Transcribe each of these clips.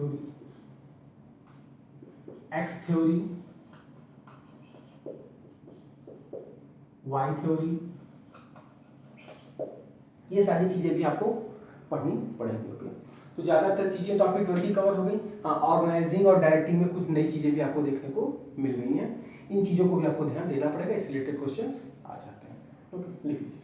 Theory, X theory, Y theory, ये सारी चीजें भी आपको पढ़नी पड़ेंगी। ओके, तो ज्यादातर चीजें तो आपकी 20 कवर हो गई। हाँ, ऑर्गेनाइजिंग और डायरेक्टिंग में कुछ नई चीजें भी आपको देखने को मिल गई हैं। इन चीजों को भी आपको ध्यान देना पड़ेगा, इस रिलेटेड क्वेश्चंस आ जाते हैं। ओके, लिख लीजिए।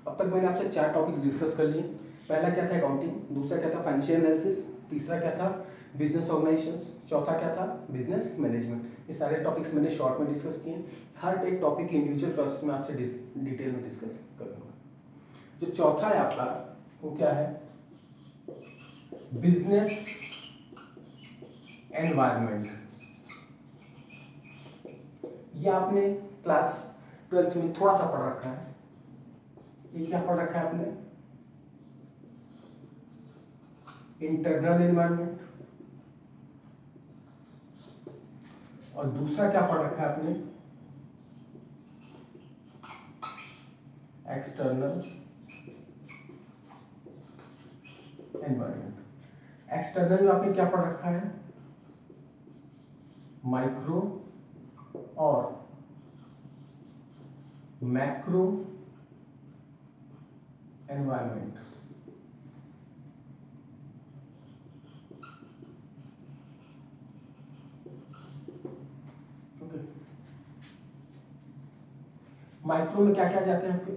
अब तक मैंने आपसे 4 टॉपिक्स डिस्कस कर लिए। पहला क्या था, अकाउंटिंग। दूसरा क्या था, फाइनेंशियल एनालिसिस। तीसरा क्या था, बिजनेस ऑर्गेनाइजेशन। चौथा क्या था, बिजनेस मैनेजमेंट। ये सारे टॉपिक्स मैंने शॉर्ट में डिस्कस किए। हर एक टॉपिक की इंडिविजुअल प्रोसेस में आपसे डिटेल में डिस्कस करूंगा। जो चौथा है आपका, वो क्या है, बिजनेस एनवायरनमेंट। ये आपने क्लास 12th में थोड़ा सा पढ़ रखा है। ये क्या पढ़ रखा है आपने, इंटरनल एनवायरनमेंट। और दूसरा क्या पढ़ रखा है आपने, एक्सटर्नल एनवायरनमेंट। एक्सटर्नल में आपने क्या पढ़ रखा है, माइक्रो और मैक्रो एनवायरनमेंट। ओके, माइक्रो में क्या क्या जाते हैं आपके,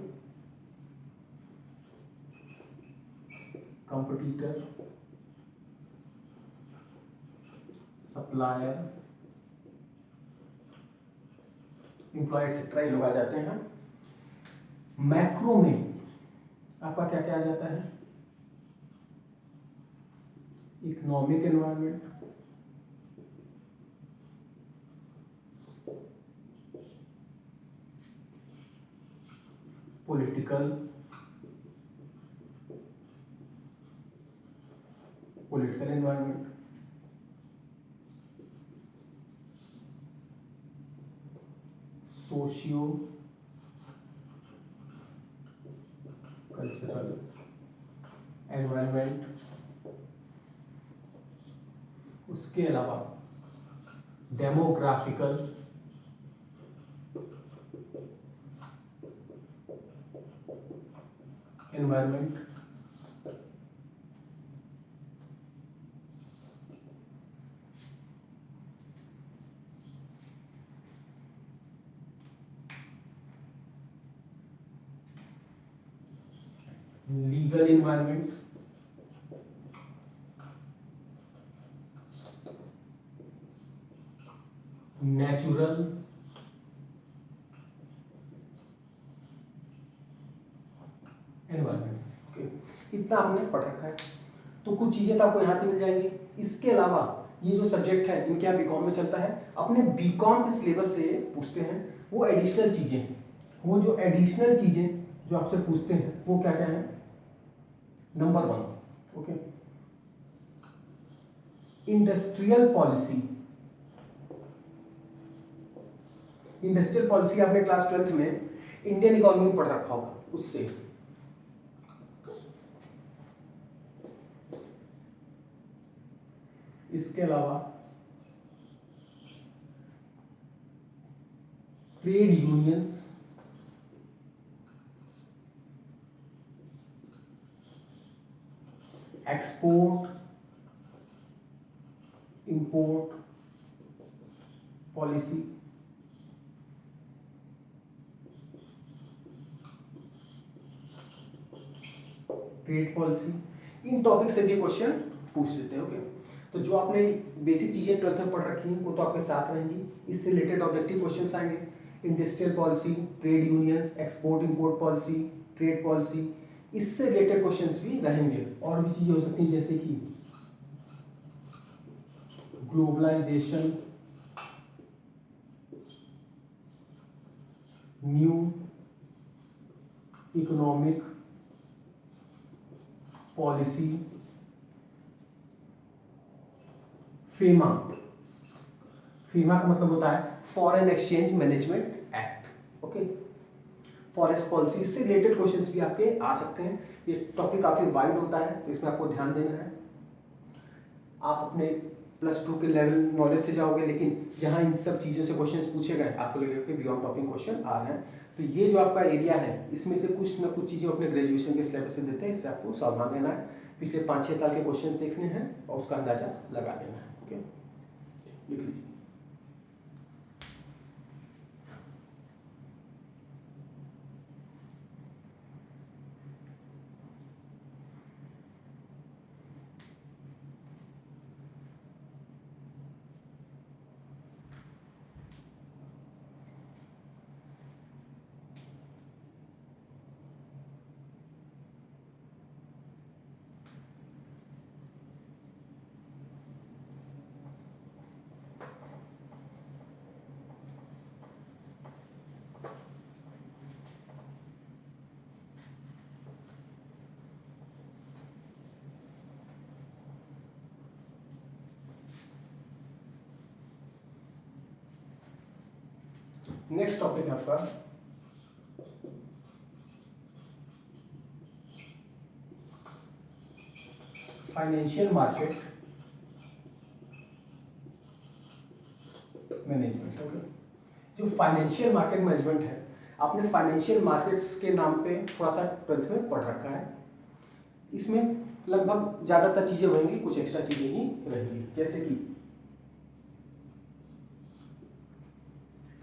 कंपटीटर, सप्लायर, एम्प्लॉय एक्सेट्रा, ये लोग आ जाते हैं। मैक्रो में आपका क्या क्या आ जाता है, economic environment, political environment, socio cultural environment. उसके अलावा demographical environment. Legal environment. Natural environment. Okay, इतना हमने पढ़ रखा है। तो कुछ चीजें तो आपको यहाँ से मिल जाएंगी। इसके अलावा ये जो सब्जेक्ट है इनके यहाँ बीकॉम में चलता है, अपने बीकॉम के सिलेबस से पूछते हैं वो एडिशनल चीजें हैं। वो जो एडिशनल चीजें जो आपसे पूछते हैं वो क्या क्या है, number 1, okay, industrial policy. Industrial policy आपने क्लास 12th में इंडियन इकोनॉमी पढ़ रखा होगा, उससे। इसके अलावा trade unions, export import policy, trade policy, इन टॉपिक से भी क्वेश्चन पूछ लेते हैं। ओके, तो जो आपने बेसिक चीजें 12th में पढ़ रखी हैं वो तो आपके साथ रहेंगी। इससे रिलेटेड ऑब्जेक्टिव क्वेश्चंस आएंगे, industrial policy, trade unions, export import policy, trade policy, इससे रिलेटेड क्वेश्चंस भी रहेंगे। और भी चीजें हो सकती हैं जैसे कि ग्लोबलाइजेशन, न्यू इकोनॉमिक पॉलिसी, फीमा। फीमा का मतलब होता है foreign exchange management act. Okay, forest policy से रिलेटेड क्वेश्चंस भी आपके आ सकते हैं। ये टॉपिक काफी वाइड होता है, तो इसमें आपको ध्यान देना है। आप अपने +2 के लेवल नॉलेज से जाओगे, लेकिन जहां इन सब चीज़ों से क्वेश्चंस पूछे गए आपको लगेगा कि बियॉन्ड टॉपिक क्वेश्चन आ रहे हैं। तो ये जो आपका एरिया है, इसमें से कुछ ना कुछ चीज़ें अपने ग्रेजुएशन के सिलेबस से देते हैं, इससे आपको सावधान रहना है। पिछले 5-6 साल के क्वेश्चन देखने हैं और उसका अंदाजा लगा लेना है। ओके, लिख लीजिए। नेक्स्ट टॉपिक है आपका फाइनेंशियल मार्केट मैनेजमेंट। ओके, जो फाइनेंशियल मार्केट मैनेजमेंट है, आपने फाइनेंशियल मार्केट्स के नाम पे थोड़ा सा 12th में पढ़ रखा है। इसमें लगभग ज़्यादातर चीज़ें होंगी, कुछ एक्स्ट्रा चीज़ें ही रहेंगी। जैसे कि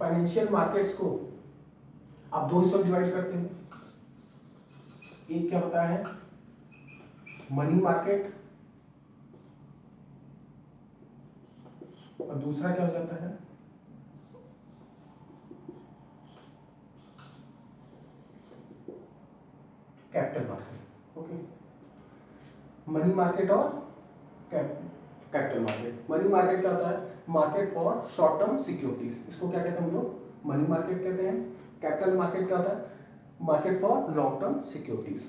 फाइनेंशियल मार्केट्स को आप 2 हिस्सों में डिवाइड करते हैं। एक क्या होता है मनी मार्केट, और दूसरा क्या हो जाता है capital market. Okay, money market और कैपिटल मार्केट। मनी मार्केट क्या होता है market for short term securities, इसको क्या कहते हैं हम लोग मनी मार्केट कहते हैं। कैपिटल मार्केट क्या होता है market for long term securities.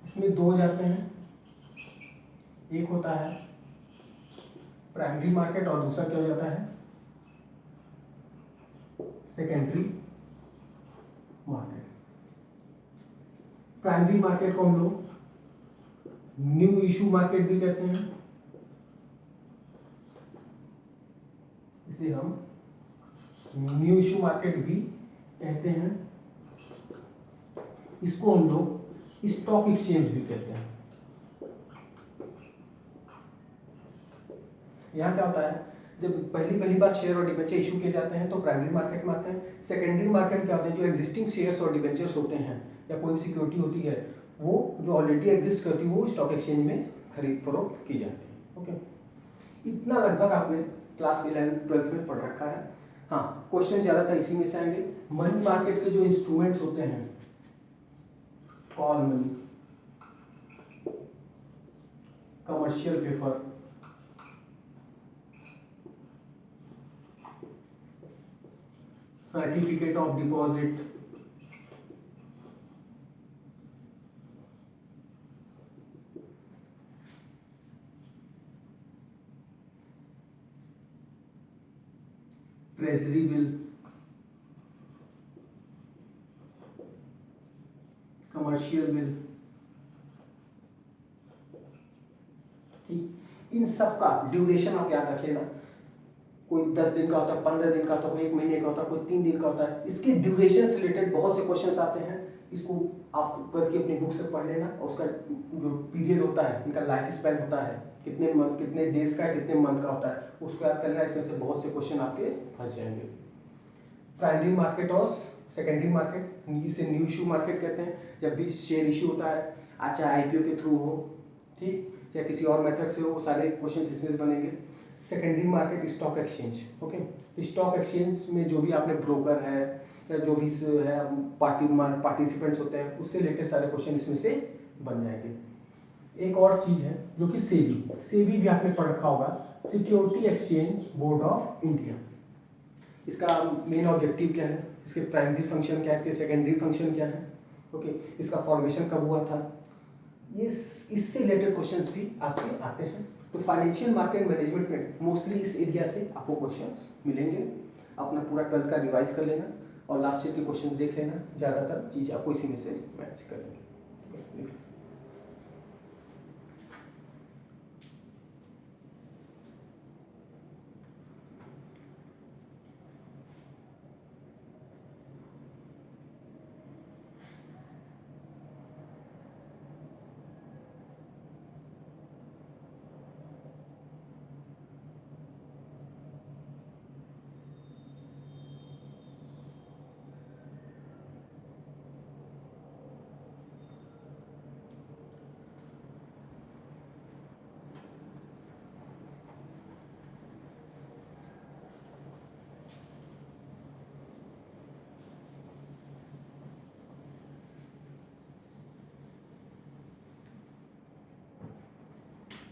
इसमें 2 हो जाते हैं, एक होता है प्राइमरी मार्केट और दूसरा क्या हो जाता है सेकेंडरी मार्केट। प्राइमरी मार्केट को हम लोग न्यू इशू मार्केट भी कहते हैं, इसे हम न्यू इशू मार्केट भी कहते हैं। इसको हम लोग स्टॉक एक्सचेंज भी कहते हैं। यहाँ क्या होता है जब पहली बार शेयर और डिबेंचर इशू किए जाते हैं तो प्राइमरी मार्केट में आते हैं। सेकेंडरी मार्केट क्या होते हैं जो एग्जिस्टिंग शेयर्स और डिबेंचर्स होते हैं या कोई भी सिक्योरिटी होती है वो जो ऑलरेडी एग्जिस्ट करती है वो स्टॉक एक्सचेंज में खरीद फरोख्त की जाती है। ओके, इतना लगभग आपने क्लास 11th-12th में पढ़ रखा है। हाँ, क्वेश्चन ज़्यादातर इसी में से आएंगे। मनी मार्केट के जो इंस्ट्रूमेंट्स होते हैं call money, commercial paper, certificate of deposit, treasury bill, commercial bill, ठीक, इन सब का ड्यूरेशन आप याद रखिएगा। कोई 10 दिन का होता है, 15 दिन का होता है, कोई 1 महीने का होता है, कोई 3 दिन का होता है। इसके ड्यूरेशन से रिलेटेड बहुत से क्वेश्चंस आते हैं। इसको आप करके अपनी बुक से पढ़ लेना और उसका जो पीरियड होता है इनका लाइफ स्पैन होता है कितने मंथ कितने डेज का कितने मंथ का होता है उसको याद कर लेना। इसमें से बहुत से क्वेश्चन आपके फंस जाएंगे। प्राइमरी मार्केट और सेकेंडरी मार्केट, इसे न्यू इशू मार्केट कहते हैं। जब भी शेयर इशू होता है चाहे IPO के थ्रू हो, ठीक, चाहे किसी और मेथड से हो, वो सारे क्वेश्चन इसमें से बनेंगे। Secondary market stock exchange. Okay, stock exchange में जो भी आपने ब्रोकर है या जो भी है पार्टिसिपेंट्स होते हैं, उससे रिलेटेड सारे क्वेश्चन इसमें से बन जाएंगे। एक और चीज़ है जो कि सेबी भी आपने पढ़ रखा होगा, security exchange board of India. इसका मेन ऑब्जेक्टिव क्या है, इसके प्राइमरी फंक्शन क्या है, इसके सेकेंडरी फंक्शन क्या है, ओके, इसका फॉर्मेशन कब हुआ था, ये इससे रिलेटेड क्वेश्चंस भी आपके आते हैं। तो फाइनेंशियल मार्केट मैनेजमेंट में मोस्टली इस एरिया से आपको क्वेश्चंस मिलेंगे। अपना पूरा 12th का रिवाइज कर लेना और लास्ट ईयर के क्वेश्चन देख लेना, ज़्यादातर चीज़ें आपको इसी में से मैच करेंगे।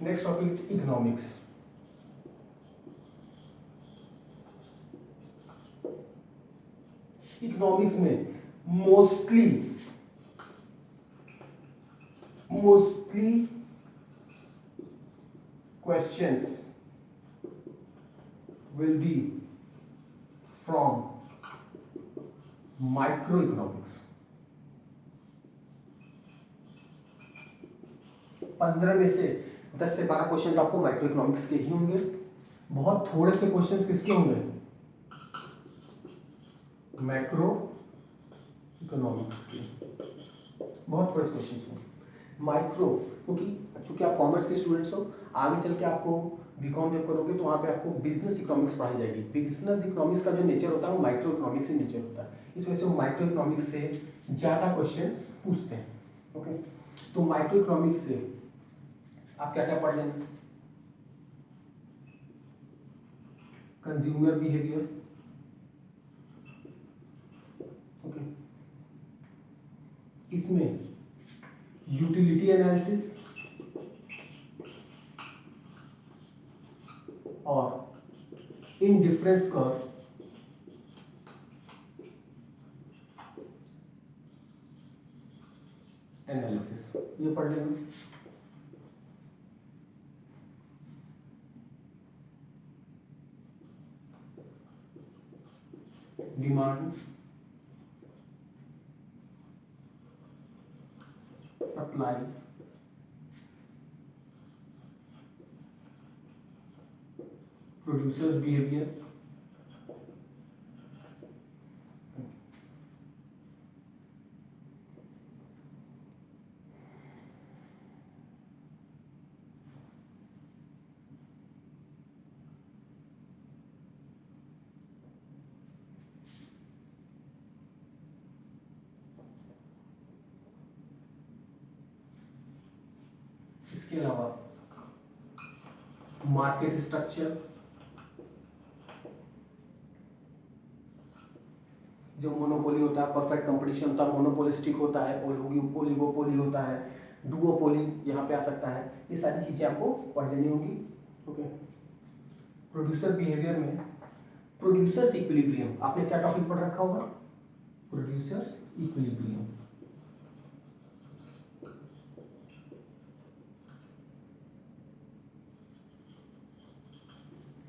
Next topic is economics. Economics में mostly questions will be from microeconomics। 15 में से 10 से 12 क्वेश्चन तो आपको माइक्रो इकोनॉमिक्स के ही होंगे। बहुत थोड़े से क्वेश्चंस किसके होंगे, मैक्रो इकोनॉमिक्स के, बहुत थोड़े क्वेश्चंस होंगे। माइक्रो क्योंकि आप कॉमर्स के स्टूडेंट्स हो, आगे चल के आपको बीकॉम जब करोगे तो वहाँ पे आपको बिजनेस इकोनॉमिक्स पढ़ाई जाएगी। बिजनेस इकोनॉमिक्स का जो नेचर होता है वो माइक्रो इकोनॉमिक्स से नेचर होता है, इस वजह से वो माइक्रो इकोनॉमिक्स से ज़्यादा क्वेश्चंस पूछते हैं। ओके, तो माइक्रो इकोनॉमिक्स से आप क्या क्या पढ़ लेंगे, कंज्यूमर बिहेवियर, ओके, इसमें यूटिलिटी एनालिसिस और इनडिफरेंस कर्व एनालिसिस, ये पढ़ लेंगे। डिमांड, सप्लाई, प्रोड्यूसर्स बिहेवियर, इसके अलावा मार्केट स्ट्रक्चर, जो मोनोपोली होता है, परफेक्ट कंपटीशन होता है, मोनोपोलिस्टिक होता है, ओलिगोपोली होता है, डुओपोली यहाँ पे आ सकता है, ये सारी चीजें आपको पढ़ लेनी होगी। ओके, प्रोड्यूसर बिहेवियर में प्रोड्यूसर्स इक्विलिब्रियम, आपने क्या टॉपिक पढ़ रखा होगा, प्रोड्यूसर्स इक्विलिब्रियम।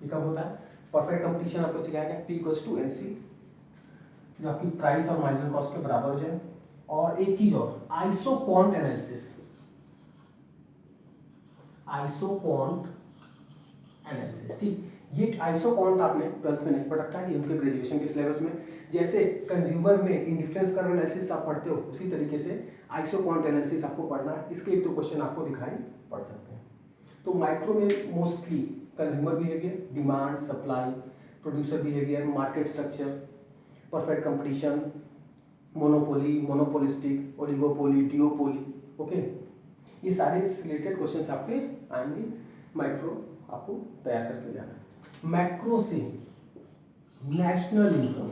ये कब होता है, परफेक्ट कंपटीशन आपको सिखाया गया, P = MC, जो आपकी प्राइस और मार्जिनल कॉस्ट के बराबर हो जाए। और एक चीज और, आइसोक्वांट एनालिसिस, ठीक, ये आइसोक्वांट आपने 12th में नहीं पढ़ रखा है, ये उनके ग्रेजुएशन के सिलेबस में, जैसे कंज्यूमर में इंडिफरेंस कर्व एनालिसिस आप पढ़ते हो, उसी तरीके से आइसोक्वांट एनालिसिस आपको पढ़ना है। इसके एक तो क्वेश्चन आपको दिखाई पड़ सकते हैं। तो माइक्रो में mostly consumer behaviour, demand, supply, producer behaviour, market structure, perfect competition, monopoly, monopolistic, oligopoly, डिओपोली, okay, ये सारे रिलेटेड क्वेश्चंस आपके आएंगे। माइक्रो आपको तैयार करके जाना है। मैक्रो से नेशनल इनकम,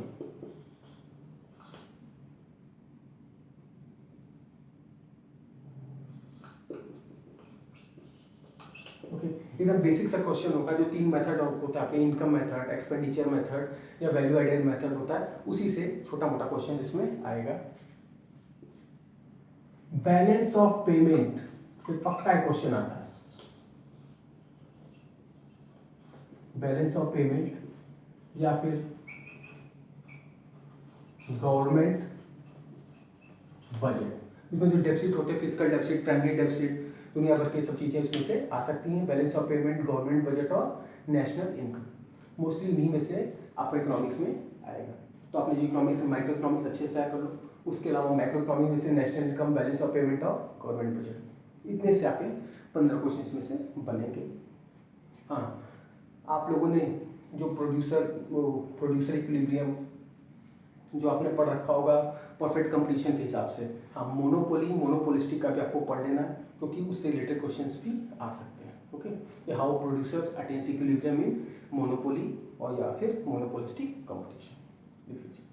ओके, एकदम बेसिक सा क्वेश्चन होगा जो 3 मेथड होता है आपके, इनकम मेथड, एक्सपेंडिचर मेथड या वैल्यू एडेड मेथड होता है, उसी से छोटा मोटा क्वेश्चन इसमें आएगा। बैलेंस ऑफ पेमेंट से पक्का एक क्वेश्चन आता है, बैलेंस ऑफ पेमेंट या फिर गवर्नमेंट बजट, इसमें जो डेफिसिट होते हैं, फिजिकल डेफिसिट, प्राइमरी डेफिसिट, दुनिया भर की सब चीज़ें इसमें से आ सकती हैं। Balance of payment, government budget और नेशनल इनकम मोस्टली इन्हीं में से आपको इकोनॉमिक्स में आएगा। तो आपने जो इकोनॉमिक्स में माइक्रो इकोनॉमिक्स अच्छे से तैयार कर लो, उसके अलावा मैक्रो इकोनॉमिक्स में से national income, balance of payment और गवर्नमेंट बजट, इतने से आपके 15 क्वेश्चन इसमें से बनेंगे। हाँ, आप लोगों ने जो प्रोड्यूसर इक्विलिब्रियम जो आपने पढ़ रखा होगा परफेक्ट कंपटीशन के हिसाब से, हाँ, मोनोपोली, मोनोपोलिस्टिक का भी आपको पढ़ लेना है, क्योंकि उससे रिलेटेड क्वेश्चंस भी आ सकते हैं। Okay, how producer attains equilibrium in monopoly और या फिर मोनोपोलिस्टिक कंपटीशन, लिख लीजिए।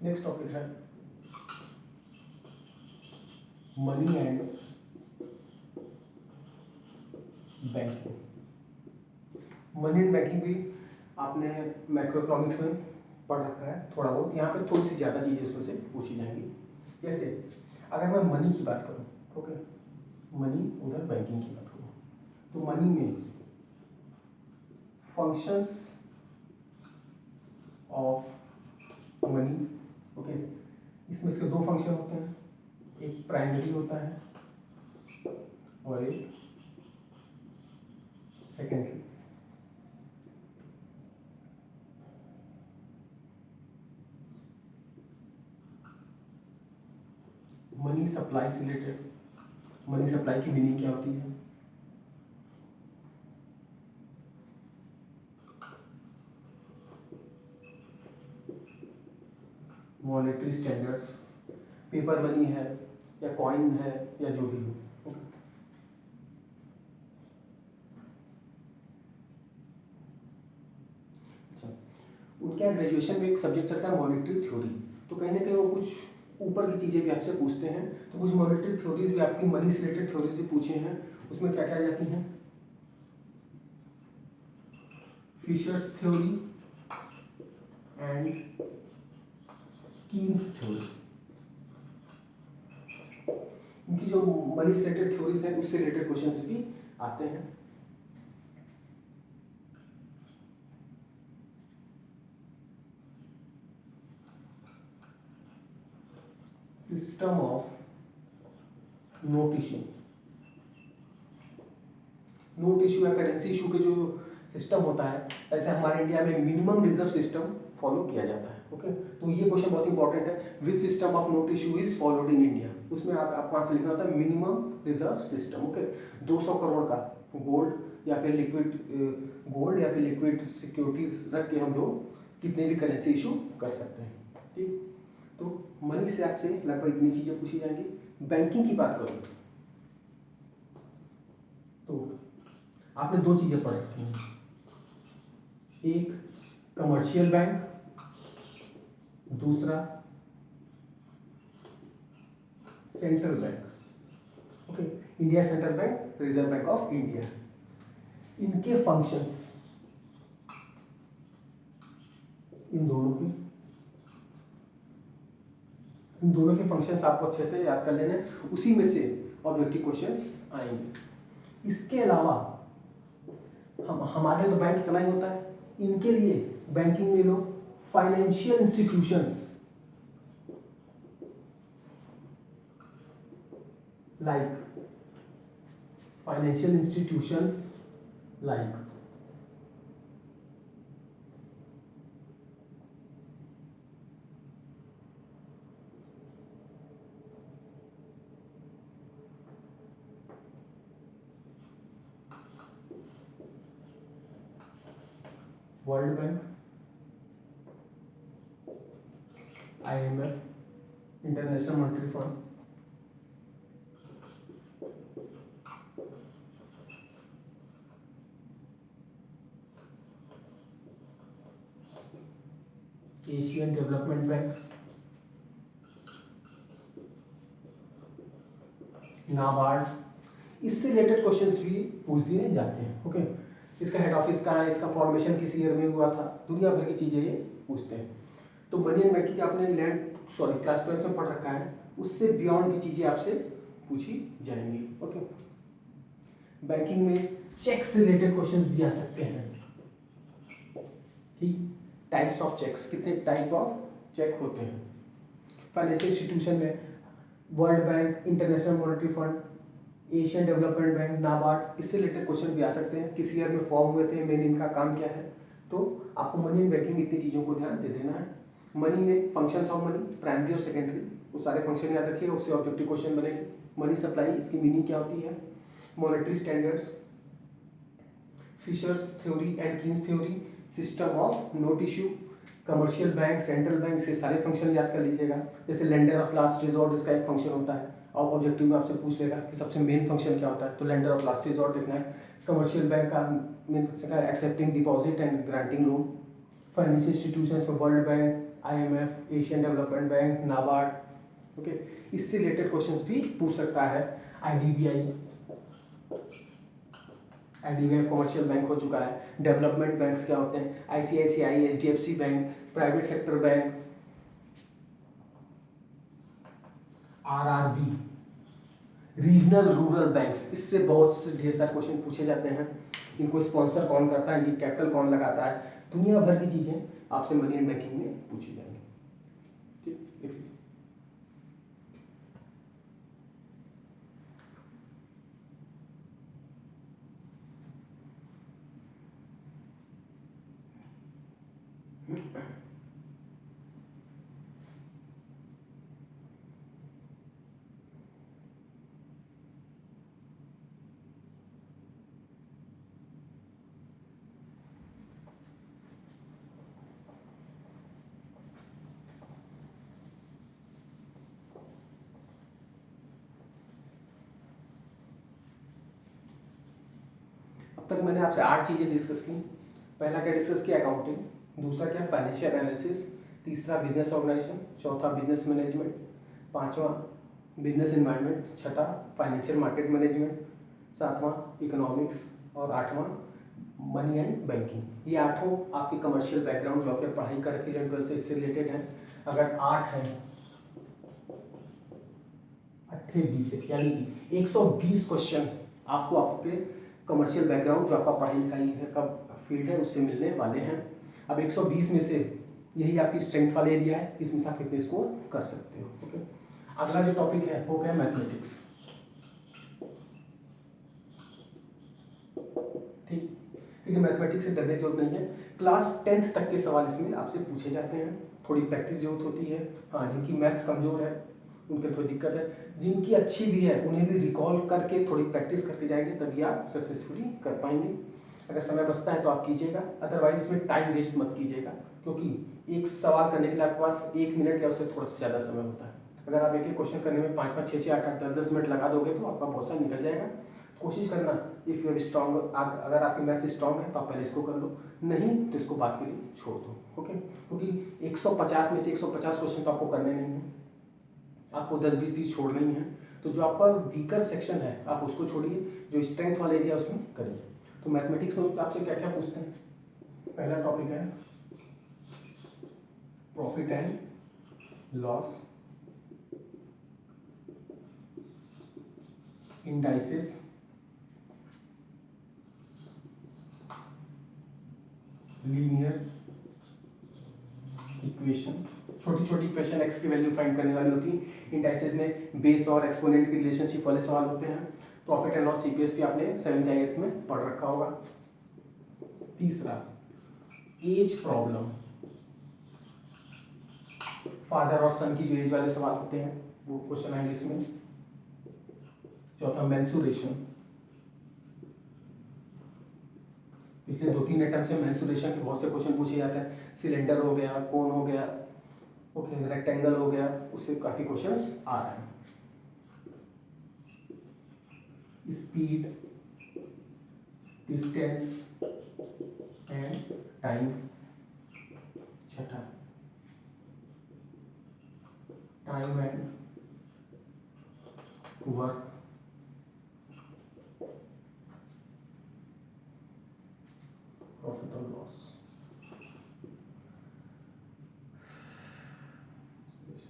नेक्स्ट टॉपिक है money and banking. Money and banking भी आपने मैक्रो इकोनॉमिक्स में पढ़ रखा है थोड़ा बहुत, यहाँ पे थोड़ी सी ज़्यादा चीज़ें उसमें से पूछी जाएंगी। जैसे अगर मैं मनी की बात करूँ, ओके, मनी, उधर बैंकिंग की बात करूँ, तो मनी में फंक्शंस ऑफ मनी, ओके, इसमें इसके 2 फंक्शन होते हैं, एक प्राइमरी होता है और एक सेकेंडरी। मनी सप्लाई से रिलेटेड, मनी सप्लाई की मीनिंग क्या होती है, मॉनेटरी स्टैंडर्ड्स, पेपर मनी है या कॉइन है या जो भी हो, ओके। अच्छा, उनके ग्रेजुएशन में एक सब्जेक्ट चलता है मॉनेटरी थ्योरी, तो कहीं ना कहीं वो कुछ ऊपर की चीज़ें भी आपसे पूछते हैं, तो कुछ मॉनेटरी थ्योरीज भी आपकी मनी से रिलेटेड थ्योरीज भी पूछे हैं, उसमें क्या क्या आ जाती हैं, Fisher's theory and Keynes theory. इनकी जो मनी से रिलेटेड थ्योरीज हैं उससे रिलेटेड क्वेश्चंस भी आते हैं। System of note issue, note issue या करेंसी इशू के जो सिस्टम होता है, ऐसे हमारे इंडिया में मिनिमम रिजर्व सिस्टम फॉलो किया जाता है, ओके। तो ये क्वेश्चन बहुत इंपॉर्टेंट है, which system of note issue is followed in India, उसमें आपको आंसर लिखना होता है minimum reserve system, okay. 200 crore का गोल्ड या फिर लिक्विड गोल्ड या फिर लिक्विड सिक्योरिटीज रख के हम लोग कितने भी करेंसी इशू कर सकते हैं, ठीक। तो मनी से आपसे लगभग इतनी चीज़ें पूछी जाएंगी। बैंकिंग की बात करूँ तो आपने 2 चीज़ें पढ़ रखी हैं, एक कमर्शियल बैंक, दूसरा central bank, okay. India central bank, reserve bank of India. इनके फंक्शंस, इन दोनों के फंक्शंस आपको अच्छे से याद कर लेने, उसी में से ऑब्जेक्टिव क्वेश्चंस आएंगे। इसके अलावा हमारे तो बैंक इतना ही होता है, इनके लिए बैंकिंग में लो financial institutions like financial institutions like World Bank, IMF, International Monetary Fund, Asian development bank, NABARD, इससे रिलेटेड क्वेश्चंस भी पूछ दिए जाते हैं। ओके, इसका हेड ऑफिस कहाँ है, इसका फॉर्मेशन किस ईयर में हुआ था, दुनिया भर की चीजें ये पूछते हैं। तो मनी एंड बैंकिंग आपने क्लास 12 में पढ़ रखा है, उससे बियॉन्ड भी चीजें आपसे पूछी जाएंगी। ओके, बैंकिंग में चेक से रिलेटेड क्वेश्चंस भी आ सकते हैं। ठीक, टाइप्स ऑफ चेक्स, कितने टाइप ऑफ चेक होते हैं। फाइनेंशियल इंस्टीट्यूशन में world bank, international monetary fund, Asian development bank, NABARD, इससे रिलेटेड क्वेश्चन भी आ सकते हैं। किस ईयर में फॉर्म हुए थे, मेन इनका काम क्या है। तो आपको मनी एंड बैंकिंग में इतनी चीज़ों को ध्यान दे देना है। मनी में फंक्शंस ऑफ मनी, प्राइमरी और सेकेंडरी, वो सारे फंक्शन याद रखिएगा, उससे ऑब्जेक्टिव क्वेश्चन बनेंगे। मनी सप्लाई, इसकी मीनिंग क्या होती है। Monetary standards, Fisher's theory and Keynes theory, system of note issue, commercial bank, central bank, से सारे फंक्शन याद कर लीजिएगा। जैसे लेंडर ऑफ लास्ट रिजॉर्ट, इसका एक फंक्शन होता है, और ऑब्जेक्टिव में आपसे पूछ लेगा कि सबसे मेन फंक्शन क्या होता है, तो लेंडर ऑफ लास्ट रिजॉर्ट लिखना है। कमर्शियल बैंक का मेन फंक्शन है accepting deposit and granting loan. Financial institutions में world bank, IMF, Asian development bank, NABARD. Okay, इससे रिलेटेड क्वेश्चंस भी पूछ सकता है। IDBI कमर्शियल बैंक हो चुका है। डेवलपमेंट बैंक्स क्या होते हैं, ICICI, HDFC bank, private sector bank, RRB, regional rural banks, इससे बहुत से ढेर सारे क्वेश्चन पूछे जाते हैं। इनको स्पॉन्सर कौन करता है, इनकी कैपिटल कौन लगाता है, दुनिया भर की चीजें आपसे मनी एंड बैंकिंग में पूछी जाएंगी। ठीक, अब तक मैंने आपसे 8 चीजें डिस्कस की। पहला क्या डिस्कस किया, अकाउंटिंग। दूसरा क्या, फाइनेंशियल एनालिसिस। तीसरा बिजनेस ऑर्गेनाइजेशन। चौथा बिजनेस मैनेजमेंट। पांचवा बिजनेस एनवायरनमेंट। छठा फाइनेंशियल मार्केट मैनेजमेंट। सातवां इकोनॉमिक्स। और आठवां मनी एंड बैंकिंग। ये आठों आपके कमर्शियल बैकग्राउंड जो आपने पढ़ाई कर रखी है 12 से, इससे रिलेटेड है। अगर 8 है 28 यानी कि 120 क्वेश्चन आपको आपके कमर्शियल बैकग्राउंड जो आपका पढ़ाई लिखाई है का फील्ड है उससे मिलने वाले हैं। अब 120 में से यही आपकी स्ट्रेंथ वाला एरिया है, इसमें से आप कितने स्कोर कर सकते हो। ओके, अगला जो टॉपिक है वो क्या है, मैथमेटिक्स। ठीक है, मैथमेटिक्स से डरने की जरूरत नहीं है। क्लास 10th तक के सवाल इसमें आपसे पूछे जाते हैं, थोड़ी प्रैक्टिस जरूरत होती है। हाँ, जिनकी मैथ्स कमजोर है उनके थोड़ी दिक्कत है, जिनकी अच्छी भी है उन्हें भी रिकॉल करके थोड़ी प्रैक्टिस करके जाएंगे तभी आप सक्सेसफुली कर पाएंगे। अगर समय बचता है तो आप कीजिएगा, अदरवाइज इसमें टाइम वेस्ट मत कीजिएगा, क्योंकि एक सवाल करने के लिए आपके पास 1 मिनट या उससे थोड़ा सा ज़्यादा समय होता है। अगर आप एक एक क्वेश्चन करने में 5-5, 6-6, 8-8, 10-10 मिनट लगा दोगे तो आपका बहुत सारा निकल जाएगा। कोशिश करना, इफ़ यू आर स्ट्रॉन्ग, अगर आपकी मैथ स्ट्रॉन्ग है तो आप पहले इसको कर लो, नहीं तो इसको बात के लिए छोड़ दो। ओके, क्योंकि 150 में से 150 क्वेश्चन तो आपको करने नहीं है, आपको 10-20 छोड़ने ही हैं। तो जो आपका वीकर सेक्शन है आप उसको छोड़िए, जो स्ट्रेंथ वाला एरिया उसमें करिए। तो मैथमेटिक्स में आपसे क्या क्या पूछते हैं? पहला टॉपिक है profit and loss, indices, linear equation, छोटी छोटी इक्वेशन एक्स की वैल्यू फाइंड करने वाली होती है। इंडाइसेस में बेस और एक्सपोनेंट की रिलेशनशिप वाले सवाल होते हैं। प्रॉफिट एंड लॉस सीपीएस भी आपने 7th या 8th में पढ़ रखा होगा। तीसरा एज प्रॉब्लम, फादर और सन की जो एज वाले सवाल होते हैं वो क्वेश्चन आएंगे इसमें। चौथा मेंसुरेशन, पिछले 2-3 अटेम्प्ट से मेंसुरेशन के बहुत से क्वेश्चन पूछे जाते हैं। सिलेंडर हो गया, कोन हो गया, ओके, रेक्टेंगल हो गया, उससे काफी क्वेश्चंस आ रहे हैं। Speed, distance and time. छठा टाइम एंड वर्क। प्रॉफिट और loss,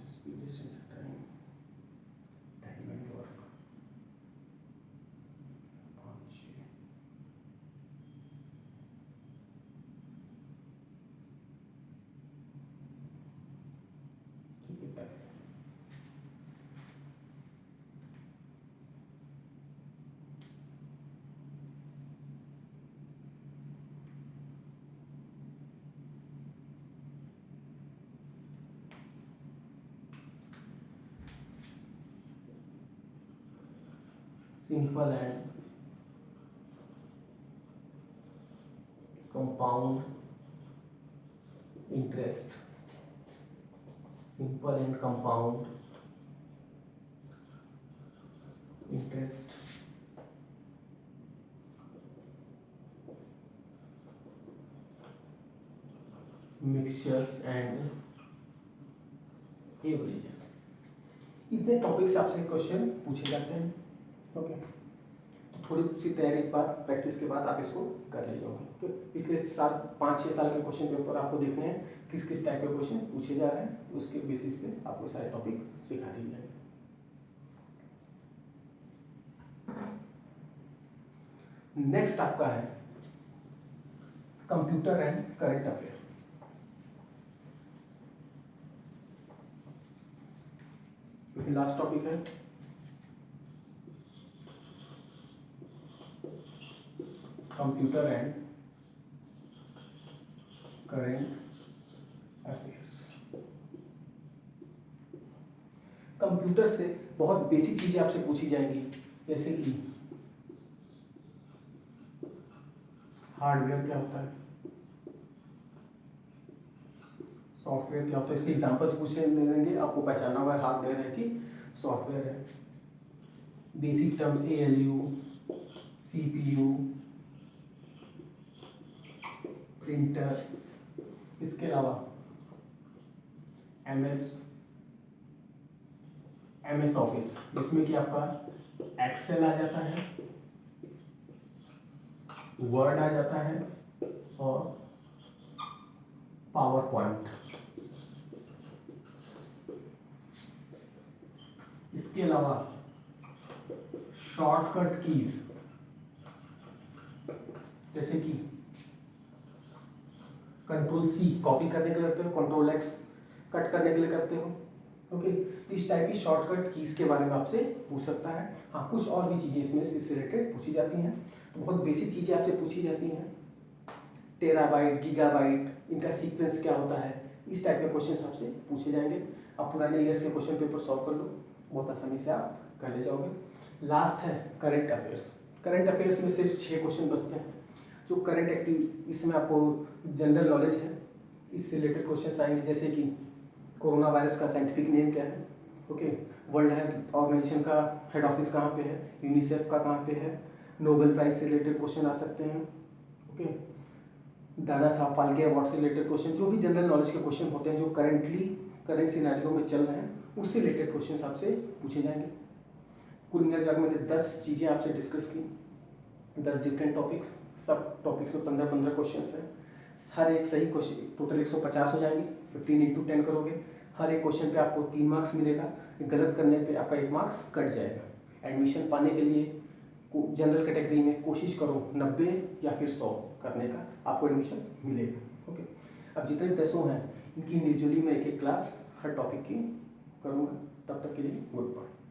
speed, distance, time, time and work. ठीक है, simple and compound interest, simple and compound interest, mixtures and averages. इतने टॉपिक से आपसे क्वेश्चन पूछे जाते हैं। ओके, तो थोड़ी सी तैयारी के बाद, प्रैक्टिस के बाद आप इसको कर ले जाओगे। तो पिछले 5-6 साल के क्वेश्चन पेपर आपको देखने हैं किस किस टाइप के क्वेश्चन पूछे जा रहे हैं, उसके बेसिस पे आपको सारे टॉपिक सिखा दिए जाएंगे। नेक्स्ट आपका है computer and current affair. Last topic है computer and current affairs. Computer से बहुत बेसिक चीजें आपसे पूछी जाएंगी, जैसे कि हार्डवेयर क्या होता है, सॉफ्टवेयर क्या होता है, इसके एग्जांपल्स पूछे देंगे, आपको पहचानना होगा हार्डवेयर है कि सॉफ्टवेयर है। Basic terms ALU, CPU, printer, इसके अलावा MS ऑफिस, जिसमें कि आपका एक्सेल आ जाता है, वर्ड आ जाता है और पावर पॉइंट। इसके अलावा शॉर्टकट कीज, जैसे कि Ctrl+C कॉपी करने के लिए करते हो, Ctrl+X कट करने के लिए करते हो। ओके, तो इस टाइप की शॉर्टकट कीज के बारे में आपसे पूछ सकता है। हाँ, कुछ और भी चीजें इसमें इससे रिलेटेड पूछी जाती हैं। तो बहुत बेसिक चीजें आपसे पूछी जाती हैं, टेराबाइट, गीगाबाइट, इनका सीक्वेंस क्या होता है, इस टाइप के क्वेश्चन आपसे पूछे जाएंगे। आप पुराने ईयर्स के क्वेश्चन पेपर सॉल्व कर लो, बहुत आसानी से आप कर ले जाओगे। लास्ट है करंट अफेयर्स। करंट अफेयर्स में सिर्फ 6 क्वेश्चन बचते हैं। जो करंट एक्टिव, इसमें आपको जनरल नॉलेज है, इससे रिलेटेड क्वेश्चन आएंगे, जैसे कि कोरोना वायरस का साइंटिफिक नेम क्या है, ओके, वर्ल्ड हेल्थ ऑर्गेनाइजेशन का हेड ऑफिस कहाँ पे है, यूनिसेफ का कहाँ पे है, नोबेल प्राइज से रिलेटेड क्वेश्चन आ सकते हैं। ओके, दादा साहब फाल्के अवार्ड से रिलेटेड क्वेश्चन, जो भी जनरल नॉलेज के क्वेश्चन होते हैं जो करंट सिनेरियो में चल रहे हैं, उससे रिलेटेड क्वेश्चन आपसे पूछे जाएंगे। कुल मिलाकर मैंने 10 चीज़ें आपसे डिस्कस की, 10 डिफरेंट टॉपिक्स, सब टॉपिक्स में 15-15 क्वेश्चन हैं। हर एक सही क्वेश्चन टोटल 150 हो जाएंगे, 15 × 10 करोगे, हर एक क्वेश्चन पे आपको 3 मार्क्स मिलेगा, गलत करने पे आपका 1 मार्क्स कट जाएगा। एडमिशन पाने के लिए जनरल कैटेगरी में कोशिश करो 90 या फिर 100 करने का, आपको एडमिशन मिलेगा। ओके, अब जितने भी 10 हैं इनकी इंडिविजुअली मैं एक एक क्लास हर टॉपिक की करूँगा। तब तक के लिए गुड बाय।